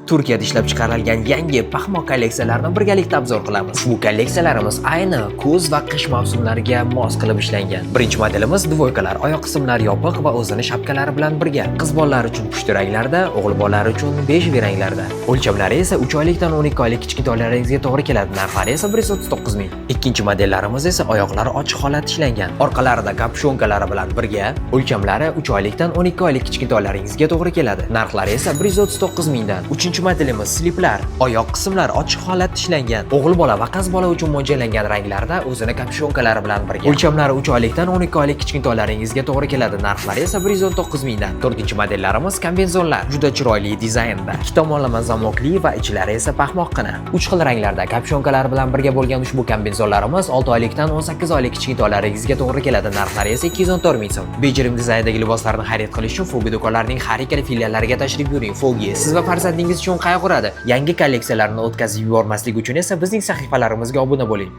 Turkiyada ishlab chiqarilgan yangi paxmoq kolleksiyalarini birgalikda obzor qilamiz. Ushbu kolleksiyalarimiz ayni kuz va qish mavsumlariga mos qilib ishlangan. Birinchi modelimiz dvoykalar, oyoq qismlari yopiq va o'zini shapkalari bilan birga. Qiz bolalar uchun pushti ranglarda, o'g'il bolalar uchun beji ranglarda. O'lchamlari esa 3 oylikdan 12 oylik kichkintoylaringizga to'g'ri keladi. Narxlari esa 139 ming. Ikkinchi modellarimiz esa oyoqlari ochiq holatda ishlangan. Orqalarida kapshonkalari bilan birga. O'lchamlari 3 oylikdan 12 oylik kichkintoylaringizga to'g'ri keladi. Narxlari esa 139 mingdan. Uchinchi modelimiz sliplar. Oyoq qismlari ochiq holatda ishlangan. O'g'il bola va qiz bola uchun mo'ljallangan ranglarda o'zini kapshonkalari bilan birga. O'lchamlari 3 oylikdan 12 oylik kichkintoylaringizga to'g'ri keladi. Narxlari esa 119 mingdan. To'rtinchi modellarimiz kombinezonlar. Juda chiroyli dizaynda. Ikki tomonlama zamokli va ichlari esa paxmoqqina. 3 xil ranglarda kapshonkalar bilan birga bo'lgan ushbu kombinezonlarimiz 6 oylikdan 18 oylik kichkintoylaringizga to'g'ri keladi. Narxlari esa 214 ming so'm. Bejirim dizayndagi liboslarni xarid qilish uchun Fogi do'konlarining har ikkala filiallariga tashrif buyuring. Fogi siz va farzandingiz uchun qayg'uradi. Yangi kolleksiyalarni o'tkazib yubormaslik uchun esa bizning sahifalarimizga obuna bo'ling.